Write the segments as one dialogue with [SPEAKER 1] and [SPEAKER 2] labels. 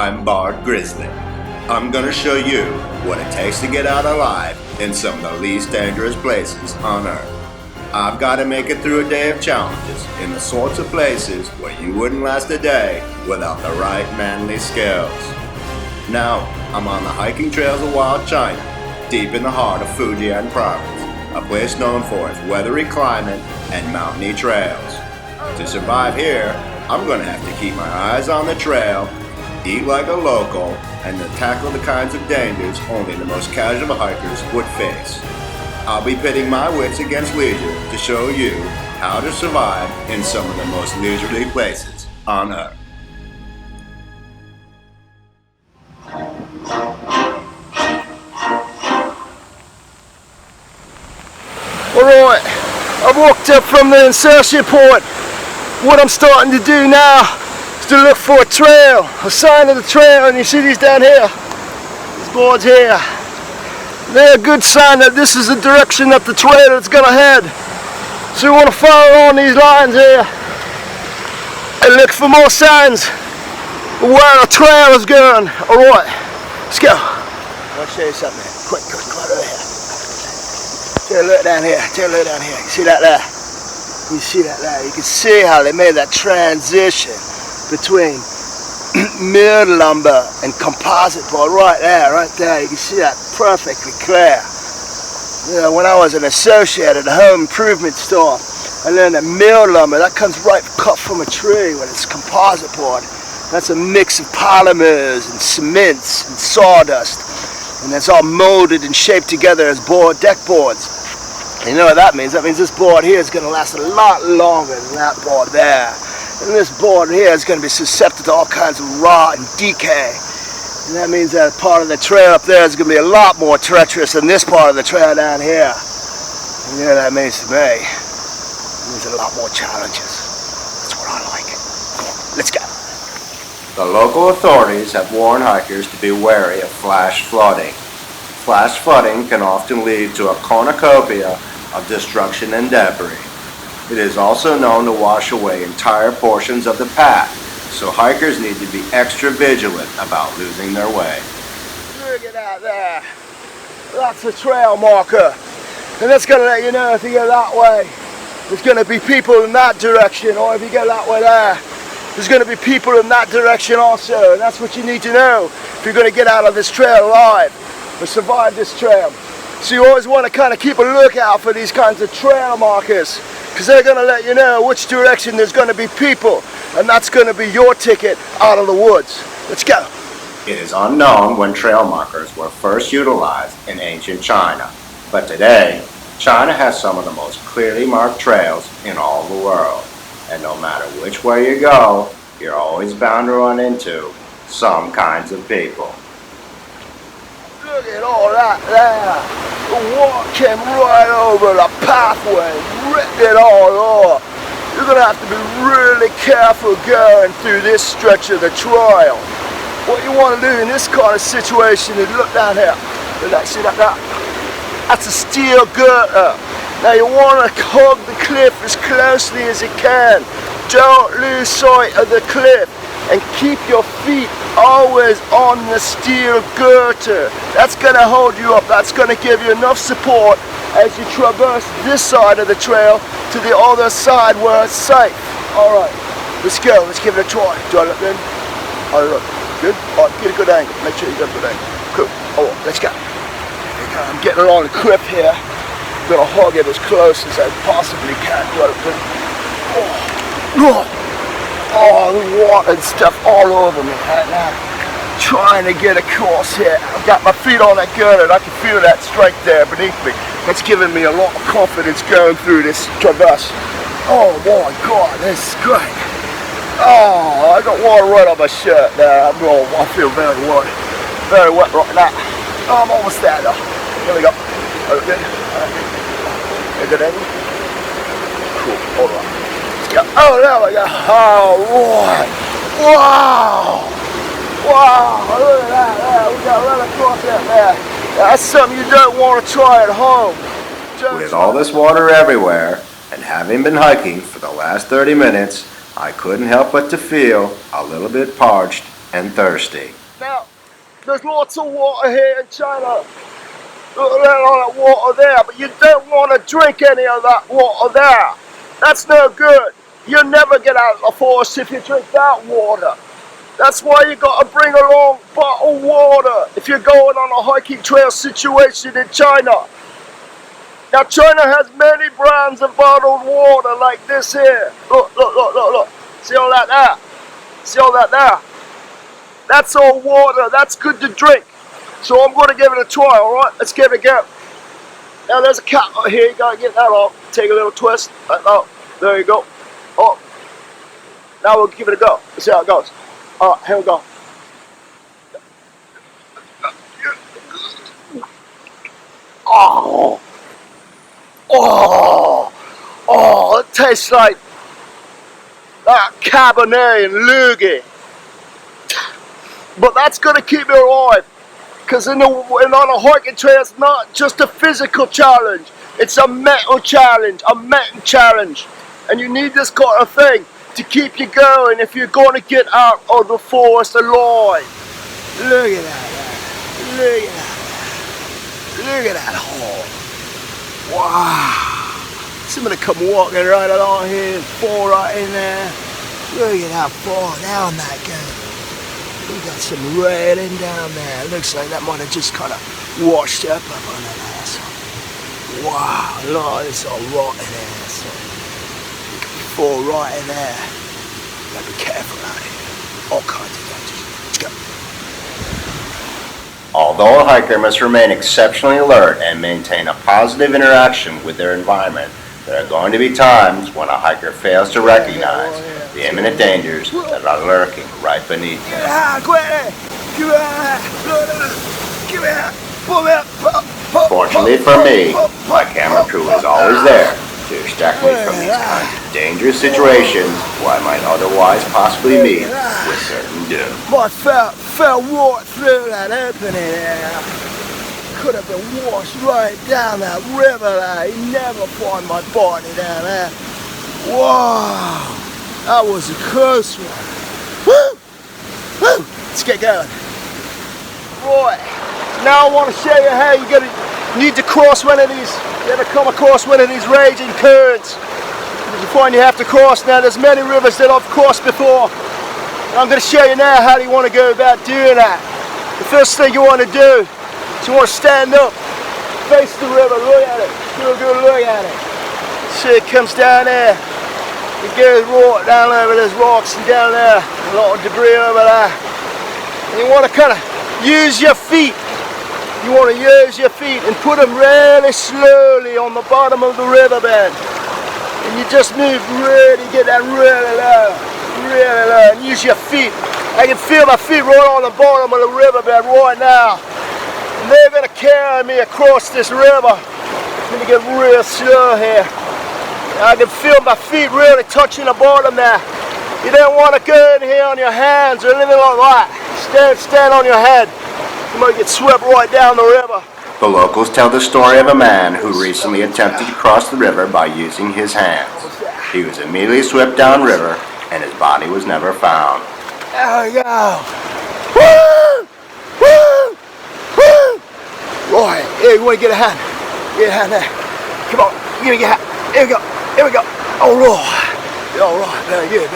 [SPEAKER 1] I'm Bard Grizzly. I'm gonna show you what it takes to get out alive in some of the least dangerous places on Earth. I've gotta make it through a day of challenges in the sorts of places where you wouldn't last a day without the right manly skills. Now, I'm on the hiking trails of wild China, deep in the heart of Fujian province, a place known for its weathery climate and mountainy trails. To survive here, I'm gonna have to keep my eyes on the trail, eat like a local, and to tackle the kinds of dangers only the most casual hikers would face. I'll be pitting my wits against leisure to show you how to survive in some of the most leisurely places on Earth.
[SPEAKER 2] Alright, I've walked up from the insertion point. What I'm starting to do now is to look for a trail, a sign of the trail, and you see these down here, these boards here. They're a good sign that this is the direction that the trail is going to head. So we want to follow on these lines here and look for more signs of where the trail is going. Alright, let's go. I'll show you something here. Quick, come over here. Take a look down here, take a look down here. You see that there? You see that there? You can see how they made that transition between milled lumber and composite board right there. You can see that perfectly clear. You know, when I was an associate at a home improvement store, I learned that milled lumber, that comes right cut from a tree when it's composite board. That's a mix of polymers and cements and sawdust. And it's all molded and shaped together as deck boards. And you know what that means? That means this board here is going to last a lot longer than that board there. And this board here is going to be susceptible to all kinds of rot and decay. And that means that part of the trail up there is going to be a lot more treacherous than this part of the trail down here. And you know what that means to me? It means a lot more challenges. That's what I like. Come on, let's go.
[SPEAKER 1] The local authorities have warned hikers to be wary of flash flooding. Flash flooding can often lead to a cornucopia of destruction and debris. It is also known to wash away entire portions of the path, so hikers need to be extra vigilant about losing their way.
[SPEAKER 2] Look at that there. That's a trail marker. And that's going to let you know if you go that way, there's going to be people in that direction, or if you go that way there, there's going to be people in that direction also. And that's what you need to know if you're going to get out of this trail alive or survive this trail. So you always want to kind of keep a lookout for these kinds of trail markers, because they're going to let you know which direction there's going to be people, and that's going to be your ticket out of the woods. Let's go.
[SPEAKER 1] It is unknown when trail markers were first utilized in ancient China, but today, China has some of the most clearly marked trails in all the world, and no matter which way you go, you're always bound to run into some kinds of people.
[SPEAKER 2] Look at all that there. The water came right over the pathway, ripped it all off. You're going to have to be really careful going through this stretch of the trail. What you want to do in this kind of situation is look down here. See that? That's a steel girder. Now you want to hug the cliff as closely as you can. Don't lose sight of the cliff. And keep your feet always on the steel girder. That's going to hold you up. That's going to give you enough support as you traverse this side of the trail to the other side where it's safe. Alright, let's go. Let's give it a try. Do I look good? I look good? Alright, get a good angle. Make sure you get a good angle. Cool. Alright, let's go. I'm getting along the cliff here. I'm going to hug it as close as I possibly can. Do I look good? Oh, the water and stuff all over me right now. Trying to get across here. I've got my feet on that girder. I can feel that strike there beneath me. That's giving me a lot of confidence going through this traverse. Oh my God, this is great. Oh, I got water right on my shirt there. I feel very wet. Very wet right now. Oh, I'm almost there though. Here we go. Oh, good. A good angle. Cool. All right. Oh, there we go. Oh, boy. Wow. Wow, look at that there. We got right across that there. That's something you don't want to try at home.
[SPEAKER 1] With all this water everywhere, and having been hiking for the last 30 minutes, I couldn't help but to feel a little bit parched and thirsty.
[SPEAKER 2] Now, there's lots of water here in China. There's a lot of water there, but you don't want to drink any of that water there. That's no good. You'll never get out of the forest if you drink that water. That's why you got to bring along bottled water if you're going on a hiking trail situation in China. Now, China has many brands of bottled water like this here. Look, look, look, look, look. See all that there? See all that there? That's all water. That's good to drink. So I'm going to give it a try, all right? Let's give it a go. Now, there's a cap right here. You got to get that off. Take a little twist. Like that. There you go. Oh. Now we'll give it a go. Let's see how it goes. All right, here we go. Oh. Oh. Oh, it tastes like that Cabernet and Loogie. But that's going to keep me alive. Because on a hiking trail, it's not just a physical challenge. It's a mental challenge, And you need this kind of thing to keep you going if you're going to get out of the forest alive. Look at that. Look at that. Look at that hole. Wow. Somebody come walking right along here and fall right in there. Look at how far down that goes. We got some railing down there. It looks like that might have just kind of washed up under there. So. Wow, look, it's all rotten there. So. You can fall right in there. You gotta be careful out here. All kinds of dangers. Let's go.
[SPEAKER 1] Although a hiker must remain exceptionally alert and maintain a positive interaction with their environment, there are going to be times when a hiker fails to recognize the imminent dangers that are lurking right beneath them. Fortunately for me, my camera crew is always there to extract me from these kinds of dangerous situations where I might otherwise possibly meet with certain doom.
[SPEAKER 2] I fell right through that opening there. Could have been washed right down that river there. You never find my body down there. Wow, that was a close one. Woo! Woo! Let's get going. Right, now I want to show you how you need to cross one of these. You ever come across one of these raging currents? You find you have to cross. Now there's many rivers that I've crossed before. And I'm going to show you now how you want to go about doing that. The first thing you want to do, so you want to stand up, face the river, look at it, do a good look at it. See it comes down there, it goes right down over those rocks and down there, a lot of debris over there. And you want to kind of use your feet, and put them really slowly on the bottom of the riverbed. And you just move really, get that really low, and use your feet. I can feel my feet right on the bottom of the riverbed right now. And they're going to carry me across this river. I'm going to get real slow here. I can feel my feet really touching the bottom there. You don't want to go in here on your hands or anything like that. Stand on your head. You might get swept right down the river.
[SPEAKER 1] The locals tell the story of a man who recently attempted to cross the river by using his hands. He was immediately swept downriver and his body was never found.
[SPEAKER 2] There we go. Woo! Woo! Woo! Right, here, you want to get a hand. Get a hand there. Come on, give me your hand. Here we go. Here we go. All right. Very good.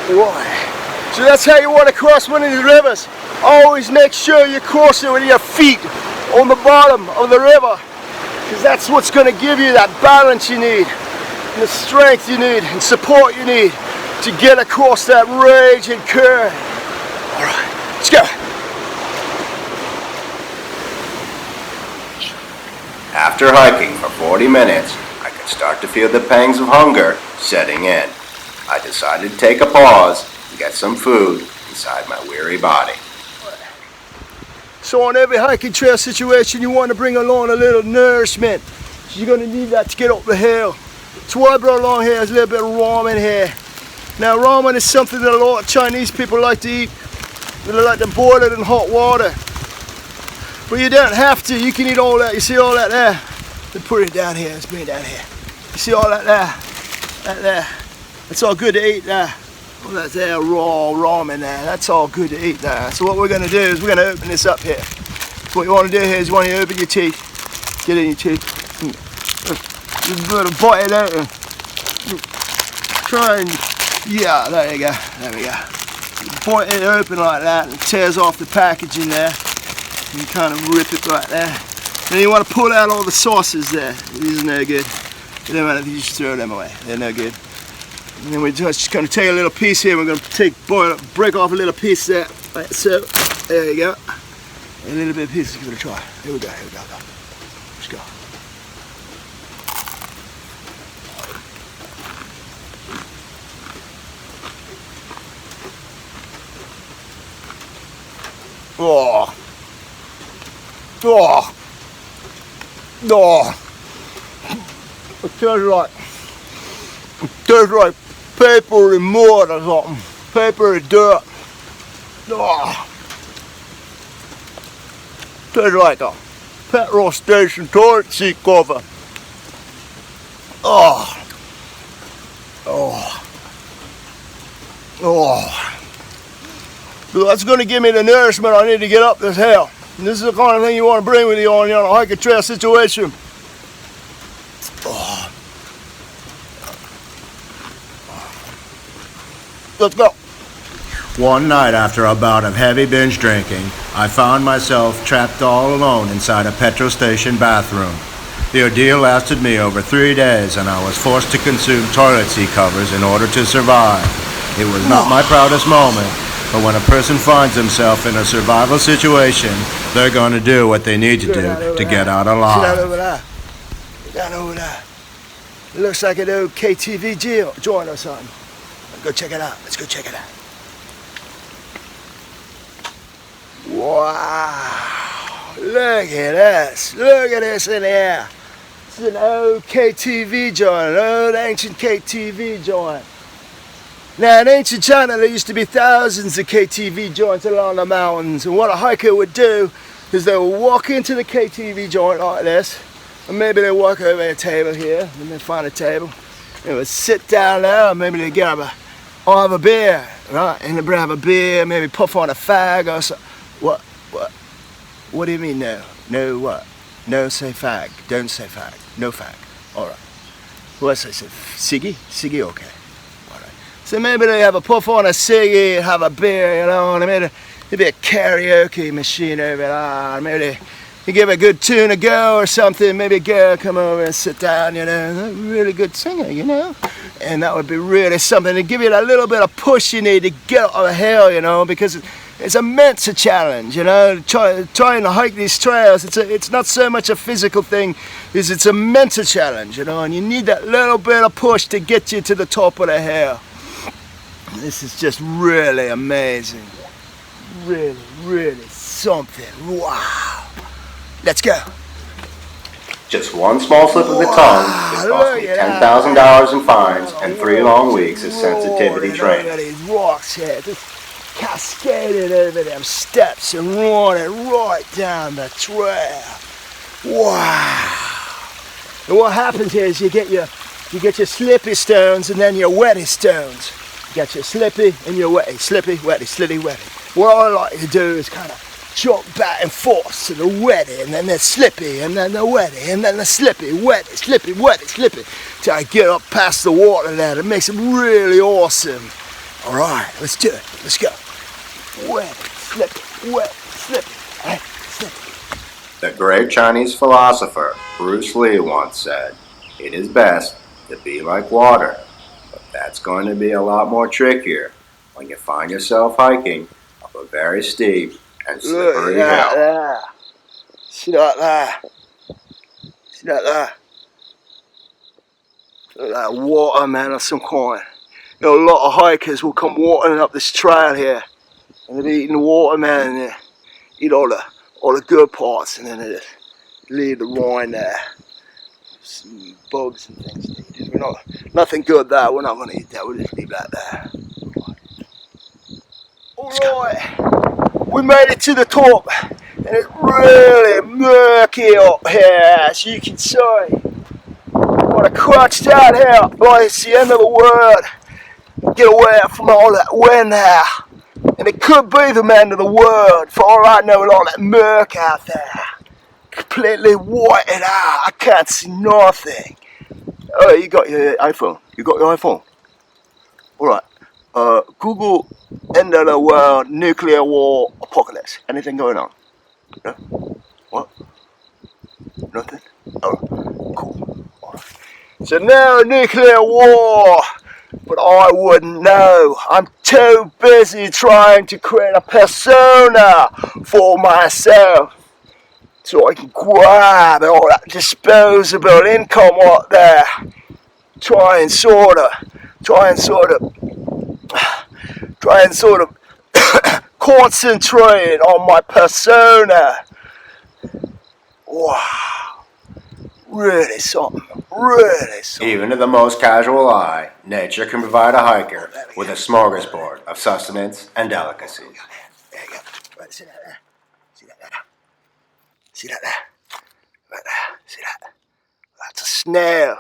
[SPEAKER 2] Right. So that's how you want to cross one of these rivers. Always make sure you cross it with your feet on the bottom of the river. Because that's what's going to give you that balance you need, and the strength you need, and support you need to get across that raging current. All right, let's go.
[SPEAKER 1] After hiking for 40 minutes, I could start to feel the pangs of hunger setting in. I decided to take a pause and get some food inside my weary body.
[SPEAKER 2] So on every hiking trail situation, you want to bring along a little nourishment. So you're going to need that to get up the hill. So what I brought along here is a little bit of ramen here. Now ramen is something that a lot of Chinese people like to eat. They like to boil it in hot water. But you don't have to, you can eat all that. You see all that there? Let's put it down here, let's bring it down here. You see all that there? That there. It's all good to eat there. All that's there raw ramen there. That's all good to eat there. So what we're going to do is we're going to open this up here. So what you want to do here is you want to open your teeth. Get in your teeth. Just going to bite it out and try and, yeah, there you go. There we go. You bite it open like that and it tears off the packaging there. You kind of rip it right there. Then you want to pull out all the sauces there. These are no good. You don't matter if you just throw them away. They're no good. And then we're just going to take a little piece here. We're going to break off a little piece there. Like so. There you go. A little bit of piece. Give it a try. Here we go. Here we go. Let's go. Oh. Oh. Oh. It tastes like paper and mud or something. Paper and dirt. Oh. Tastes like a petrol station toilet seat cover. Oh. Oh. Oh. So that's going to give me the nourishment I need to get up this hill. And this is the kind of thing you want to bring with you on a hiking trail situation. Oh. Let's go.
[SPEAKER 1] One night after a bout of heavy binge drinking, I found myself trapped all alone inside a petrol station bathroom. The ordeal lasted me over 3 days and I was forced to consume toilet seat covers in order to survive. It was not my proudest moment, but when a person finds himself in a survival situation, they're going to do what they need to do to get out alive.
[SPEAKER 2] See that over there? Down over there. It looks like an old KTV joint or something. Let's go check it out. Let's go check it out. Wow. Look at this. Look at this in here. It's an old KTV joint, an old ancient KTV joint. Now in ancient China there used to be thousands of KTV joints along the mountains, and what a hiker would do is they would walk into the KTV joint like this, and maybe they walk over a table here, and they find a table, they would sit down there, and maybe they get have a beer, right? And they'd have a beer, maybe puff on a fag or so. What do you mean no? No what? No say fag, don't say fag, no fag. Alright. What's I say? Ciggy? Ciggy, okay. So maybe they have a puff on a ciggy, have a beer, you know, and maybe a karaoke machine over there. Maybe you give a good tune a go or something. Maybe a girl come over and sit down, you know, a really good singer, you know. And that would be really something to give you that little bit of push you need to get up the hill, you know, because it's a mental challenge, you know. Trying to hike these trails, it's not so much a physical thing, it's a mental challenge, you know, and you need that little bit of push to get you to the top of the hill. This is just really amazing. Really, really something. Wow. Let's go.
[SPEAKER 1] Just one small slip of the tongue has cost me $10,000 in fines and 3 long weeks of sensitivity training.
[SPEAKER 2] Look at these rocks here, just cascading over them steps and running right down the trail. Wow. And what happens here is you get your slippy stones and then your wetty stones. You got your slippy and your wetty, slippy, wetty, slitty, wetty. What I like to do is kind of jump back and forth to the wetty, and then the slippy, and then the wetty, and then the slippy, wetty, slippy, wetty, slippy, till I get up past the water there. It makes it really awesome. All right, let's do it. Let's go. Wetty, slippy, wetty, slippy, right, slippy.
[SPEAKER 1] The great Chinese philosopher Bruce Lee once said, "It is best to be like water." That's going to be a lot more trickier when you find yourself hiking up a very steep and slippery hill.
[SPEAKER 2] There. See that there? See that there? Look at that water, man, of some kind. You know, a lot of hikers will come watering up this trail here, and they'll be eating the water, man, and they eat all the good parts, and then they just leave the rind there. Some bugs and things to eat. Nothing good there. We're not going to eat that. We'll just leave that there. Alright, we made it to the top, and it's really murky up here, as you can see. What a crutched out here, boy, it's the end of the world. get away from all that wind there. And it could be the end of the world, for all I know, with all that murk out there. Completely whited out, I can't see nothing. Oh, you got your iPhone? You got your iPhone? Alright. Google end of the world, nuclear war, apocalypse. Anything going on? No? What? Nothing? Oh, cool. Alright. So no nuclear war, but I wouldn't know. I'm too busy trying to create a persona for myself, so I can grab all that disposable income out there. Try and sort of concentrate on my persona. Wow, really something, really something.
[SPEAKER 1] Even to the most casual eye, nature can provide a hiker with a smorgasbord of sustenance and delicacy.
[SPEAKER 2] There you go. Right, see that there? See that there? See that there? Right there. See that? That's a snail.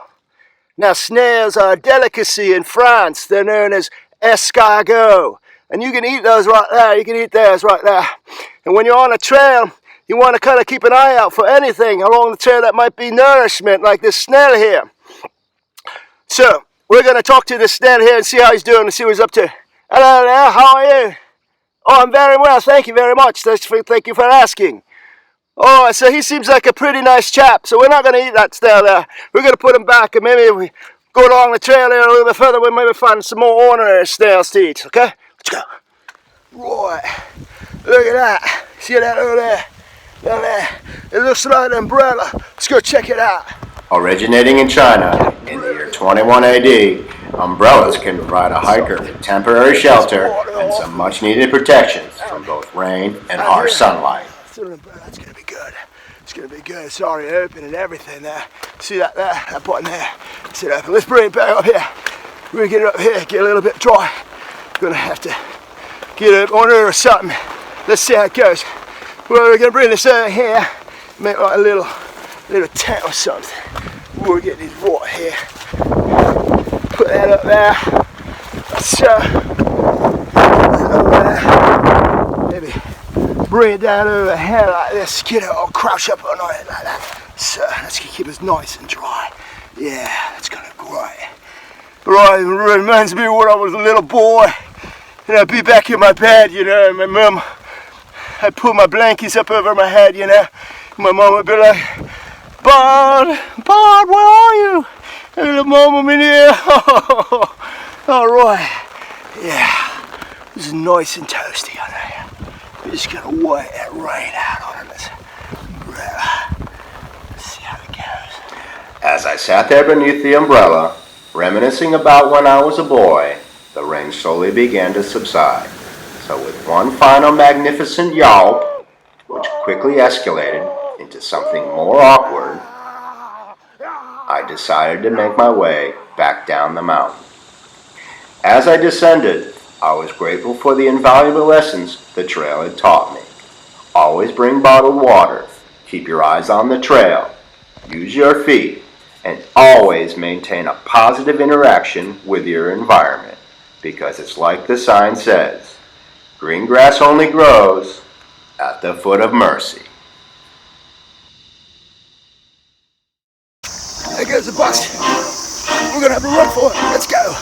[SPEAKER 2] Now, snails are a delicacy in France. They're known as escargots. And you can eat those right there. You can eat theirs right there. And when you're on a trail, you want to kind of keep an eye out for anything along the trail that might be nourishment, like this snail here. So, we're going to talk to this snail here and see how he's doing and see what he's up to. Hello there, how are you? Oh, I'm very well, thank you very much. Thank you for asking. Oh, so he seems like a pretty nice chap, so we're not going to eat that snail there. We're going to put him back, and maybe we go along the trail here a little bit further, we maybe find some more ordinary snails to eat, okay? Let's go. Right, look at that. See that over there? Down there. It looks like an umbrella. Let's go check it out.
[SPEAKER 1] Originating in China in the year 21 AD, umbrellas can provide a hiker with temporary shelter and some much needed protections from both rain and harsh sunlight.
[SPEAKER 2] That's going to be good. It's going to be good. It's already open and everything there. See that there? That button there. See that open. Let's bring it back up here. We're going to get it up here, get a little bit dry. We're going to have to get it on or something. Let's see how it goes. Well, we're going to bring this over here, make like a little tent or something. We'll get these water here. Put that up there. So, over there. Maybe bring it down over here like this. Get it all crouch up on it like that. So, let's keep it nice and dry. Yeah, that's gonna be great. Right, it reminds me of when I was a little boy. And I'd be back in my bed, you know, and my mum, I'd put my blankets up over my head, you know. My mum would be like, Bud, where are you? And the mum, I'm in here. All right. Yeah, this is nice and toasty on here. We're just gonna wait that rain out on this. Let's see how it goes.
[SPEAKER 1] As I sat there beneath the umbrella, reminiscing about when I was a boy, the rain slowly began to subside. So with one final magnificent yelp, which quickly escalated into something more awkward, I decided to make my way back down the mountain. As I descended, I was grateful for the invaluable lessons the trail had taught me. Always bring bottled water, keep your eyes on the trail, use your feet, and always maintain a positive interaction with your environment, because it's like the sign says, green grass only grows at the foot of mercy.
[SPEAKER 2] There goes the bus. We're gonna have a run for it. Let's go.